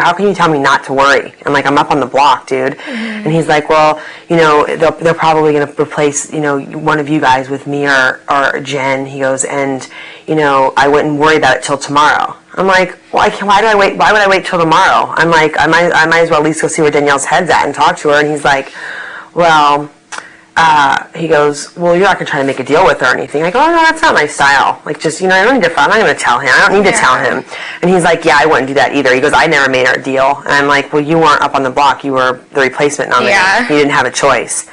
how can you tell me not to worry? I'm like, I'm up on the block, dude. And he's like, well, you know, they're probably going to replace, you know, one of you guys with me or Jen. He goes, and, you know, I wouldn't worry about it till tomorrow. I'm like, why would I wait till tomorrow? I'm like, I might as well at least go see where Danielle's head's at and talk to her. And he's like, well, he goes, well, you're not going to try to make a deal with her or anything. I go, oh, no, that's not my style. Like, just, you know, I'm not going to tell him. I don't need to tell him. And he's like, yeah, I wouldn't do that either. He goes, I never made her a deal. And I'm like, well, you weren't up on the block. You were the replacement nominee. You didn't have a choice.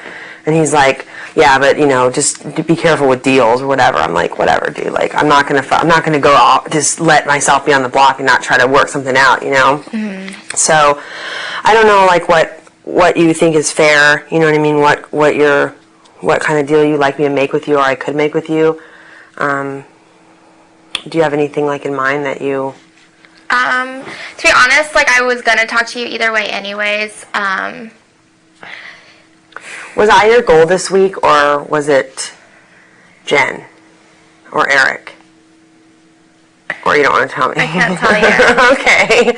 And he's like, yeah, but, you know, just be careful with deals or whatever. I'm like, whatever, dude. Like, I'm not going to go out, just let myself be on the block and not try to work something out, you know? So, I don't know, like, what you think is fair, you know what I mean, what kind of deal you'd like me to make with you or I could make with you. Do you have anything, like, in mind that you... To be honest, like, I was gonna talk to you either way anyways. Was I your goal this week, or was it Jen or Eric? Or you don't want to tell me? I can't tell you. Okay.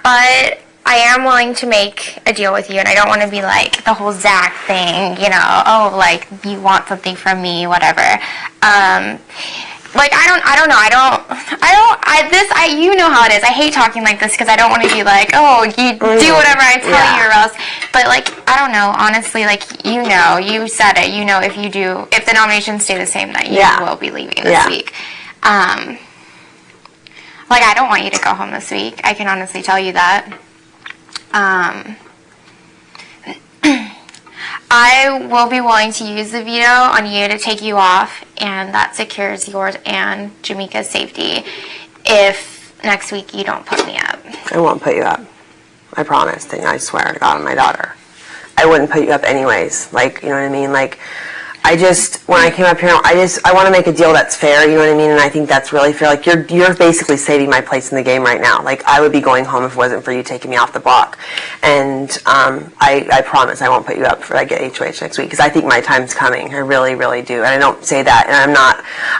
But I am willing to make a deal with you, and I don't want to be like the whole Zach thing, you know, oh, like, you want something from me, whatever. Like, I don't know, you know how it is. I hate talking like this because I don't want to be like, oh, you do whatever I tell you or else. But, like, I don't know, honestly, like, you know, you said it, you know, if the nominations stay the same, that you will be leaving this week. Like, I don't want you to go home this week. I can honestly tell you that. I will be willing to use the veto on you to take you off, and that secures yours and Jamaica's safety if next week you don't put me up. I won't put you up. I promise, and I swear to God on my daughter. I wouldn't put you up anyways. Like, you know what I mean? Like, when I came up here, I want to make a deal that's fair, you know what I mean? And I think that's really fair. Like, you're basically saving my place in the game right now. Like, I would be going home if it wasn't for you taking me off the block. And I promise I won't put you up for I get HOH next week, because I think my time's coming. I really, really do. And I don't say that, and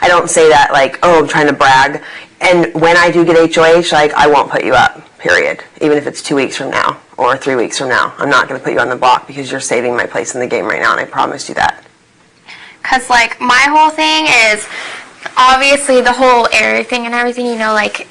I don't say that like, oh, I'm trying to brag. And when I do get HOH, like, I won't put you up, period. Even if it's 2 weeks from now or 3 weeks from now. I'm not going to put you on the block because you're saving my place in the game right now, and I promised you that. Because, like, my whole thing is, obviously, the whole Eric thing and everything, you know, like,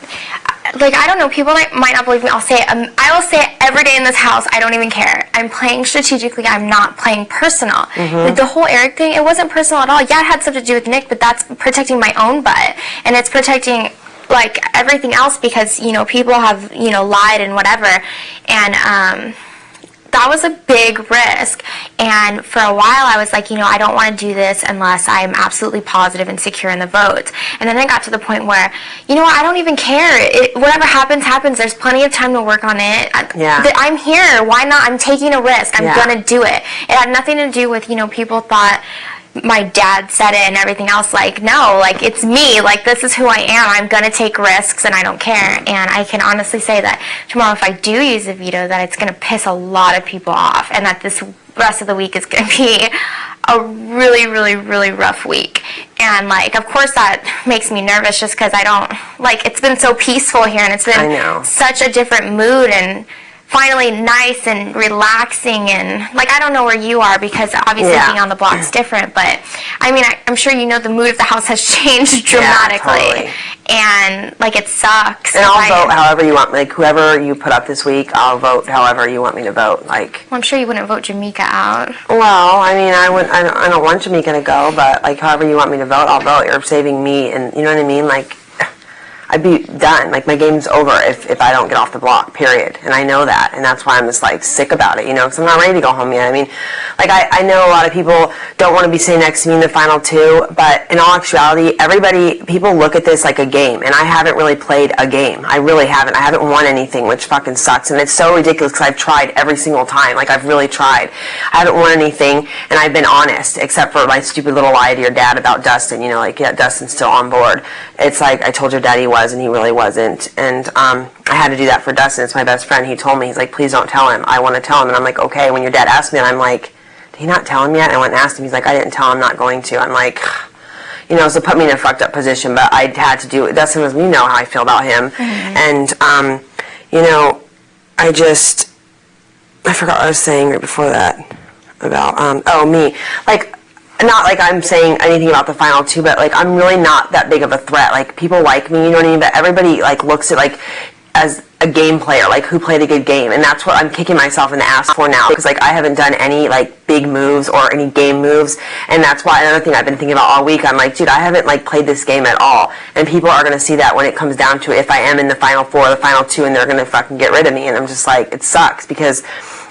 I don't know, people might not believe me. I'll say it. I will say it every day in this house. I don't even care. I'm playing strategically. I'm not playing personal. Like, the whole Eric thing, it wasn't personal at all. Yeah, it had something to do with Nick, but that's protecting my own butt. And it's protecting, like, everything else because, you know, people have, you know, lied and whatever. And, that was a big risk, and for a while I was like, you know, I don't want to do this unless I'm absolutely positive and secure in the votes. And then I got to the point where, you know what, I don't even care. Whatever happens, happens. There's plenty of time to work on it. I'm here. Why not? I'm taking a risk. I'm going to do it. It had nothing to do with, you know, people thought my dad said it and everything else. Like, no, like, it's me. Like, this is who I am. I'm going to take risks, and I don't care. And I can honestly say that tomorrow, if I do use a veto, that it's going to piss a lot of people off, and that this rest of the week is going to be a really, really, really rough week. And, like, of course that makes me nervous just because I don't, like, it's been so peaceful here, and it's been such a different mood, and finally nice and relaxing, and, like, I don't know where you are because obviously being on the block's different, but I mean, I'm sure you know the mood of the house has changed dramatically, and, like, it sucks. And I'll vote however you want, like, whoever you put up this week, I'll vote however you want me to vote, like. Well, I'm sure you wouldn't vote Jamaica out. Well, I mean, I don't want Jamaica to go, but, like, however you want me to vote, I'll vote. You're saving me, and, you know what I mean, like, I'd be done. Like, my game's over if I don't get off the block, period. And I know that. And that's why I'm just, like, sick about it, you know, because I'm not ready to go home yet. I mean, like, I know a lot of people don't want to be sitting next to me in the final two, but in all actuality, people look at this like a game, and I haven't really played a game. I really haven't. I haven't won anything, which fucking sucks. And it's so ridiculous because I've tried every single time. Like, I've really tried. I haven't won anything, and I've been honest, except for my stupid little lie to your dad about Dustin, you know, like, yeah, Dustin's still on board. It's like, I told your dad he was, and he really wasn't, and I had to do that for Dustin. It's my best friend. He told me, he's like, please don't tell him. I want to tell him. And I'm like, okay. When your dad asked me, and I'm like, did he not tell him yet? And I went and asked him. He's like, I didn't tell him, I'm not going to. I'm like, you know, so it put me in a fucked up position, but I had to do it. Dustin was, you know how I feel about him. And, you know, I forgot what I was saying right before that about, me. Like, not like I'm saying anything about the final two, but like I'm really not that big of a threat. Like people like me, you know what I mean? But everybody like looks at like as a game player, like who played a good game, and that's what I'm kicking myself in the ass for now, because like I haven't done any like big moves or any game moves, and that's why another thing I've been thinking about all week. I'm like, dude, I haven't like played this game at all, and people are gonna see that when it comes down to it, if I am in the final four or the final two, and they're gonna fucking get rid of me, and I'm just like, it sucks because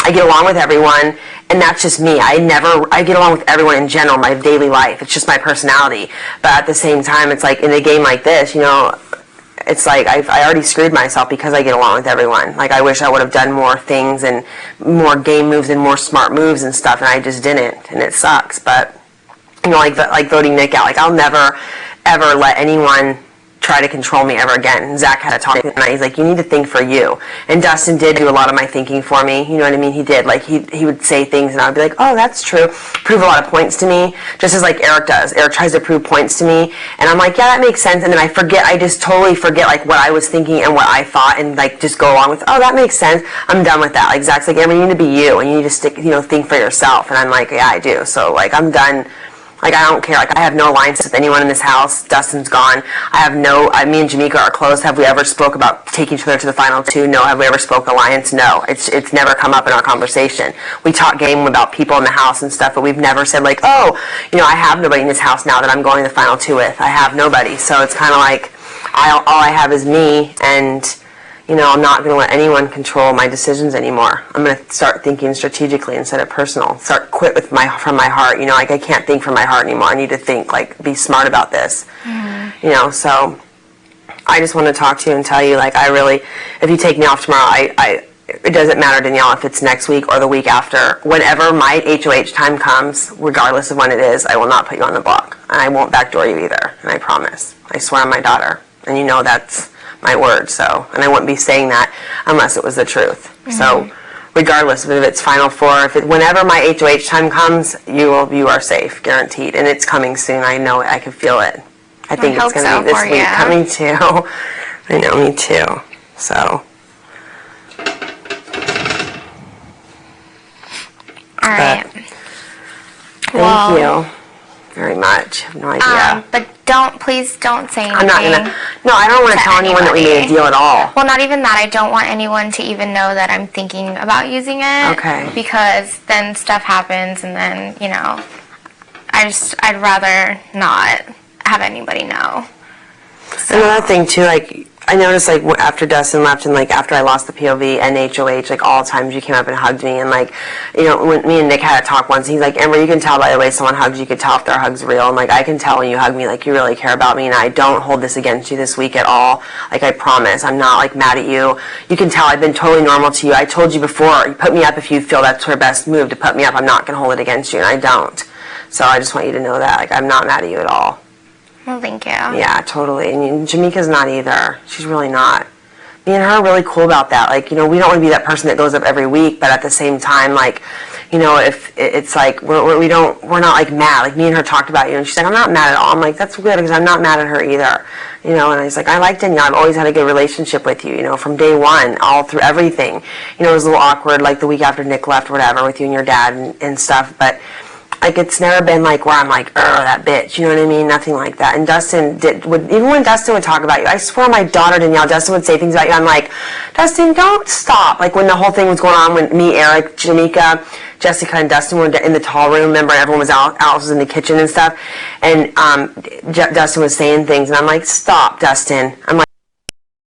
I get along with everyone, and that's just me. I get along with everyone in general, my daily life. It's just my personality. But at the same time, it's like in a game like this, you know, it's like I already screwed myself because I get along with everyone. Like I wish I would have done more things and more game moves and more smart moves and stuff, and I just didn't, and it sucks. But you know, like voting Nick out, like I'll never ever let anyone try to control me ever again. Zach had a talk with me tonight. He's like, you need to think for you. And Dustin did do a lot of my thinking for me. You know what I mean? He did. Like, he would say things, and I would be like, oh, that's true. Prove a lot of points to me, just as like Eric does. Eric tries to prove points to me, and I'm like, yeah, that makes sense. And then I just totally forget like what I was thinking and what I thought, and like just go along with, oh, that makes sense. I'm done with that. Like Zach's like, Amber, you need to be you, and you need to think for yourself. And I'm like, yeah, I do. So like, I'm done. Like, I don't care. Like, I have no alliance with anyone in this house. Dustin's gone. Me and Jamaica are close. Have we ever spoke about taking each other to the final two? No. Have we ever spoke alliance? No. It's never come up in our conversation. We talk game about people in the house and stuff, but we've never said like, oh, you know, I have nobody in this house now that I'm going to the final two with. I have nobody. So it's kind of like, all I have is me, and you know, I'm not going to let anyone control my decisions anymore. I'm going to start thinking strategically instead of personal. Quit from my heart. You know, like I can't think from my heart anymore. I need to think, like, be smart about this. Mm-hmm. You know, so I just want to talk to you and tell you, like, if you take me off tomorrow, it doesn't matter, Danielle, if it's next week or the week after. Whenever my HOH time comes, regardless of when it is, I will not put you on the block. And I won't backdoor you either. And I promise. I swear on my daughter. And you know that's my word, so, and I wouldn't be saying that unless it was the truth. Mm-hmm. So, regardless of if it's Final Four, whenever my HOH time comes, you are safe, guaranteed, and it's coming soon. I know it. I can feel it. I think it's going to be this week coming too. I know, me too. So, all right. Thank you very much. I have no idea. But please don't say anything. I'm not gonna. No, I don't want to tell anyone that we made a deal at all. Well, not even that. I don't want anyone to even know that I'm thinking about using it. Okay. Because then stuff happens, and then you know, I'd rather not have anybody know. So. Another thing too, like I noticed, like after Dustin left and like after I lost the POV and HOH, like all times you came up and hugged me, and like, you know, when me and Nick had a talk once, he's like, Amber, you can tell by the way someone hugs you, can tell if their hug's real, and like I can tell when you hug me, like you really care about me, and I don't hold this against you this week at all. Like I promise, I'm not like mad at you. You can tell I've been totally normal to you. I told you before, you put me up if you feel that's your best move to put me up. I'm not gonna hold it against you, and I don't. So I just want you to know that, like I'm not mad at you at all. Well, thank you. Yeah, totally. And Jamaica's not either. She's really not. Me and her are really cool about that. Like, you know, we don't want to be that person that goes up every week, but at the same time, like, you know, if it's like we're not like mad. Like me and her talked about you, and she's like, I'm not mad at all. I'm like, that's good because I'm not mad at her either. You know, and I was like, I like Danielle. I've always had a good relationship with you. You know, from day one, all through everything. You know, it was a little awkward, like the week after Nick left, or whatever, with you and your dad and stuff, but. Like, it's never been like where I'm like, that bitch, you know what I mean? Nothing like that. And Dustin even when Dustin would talk about you, I swear on my daughter Danielle, Dustin would say things about you. I'm like, Dustin, don't stop. Like, when the whole thing was going on, when me, Eric, Jamaica, Jessica, and Dustin were in the tall room, remember, everyone was out, Alice was in the kitchen and stuff, and Dustin was saying things, and I'm like, stop, Dustin. I'm like,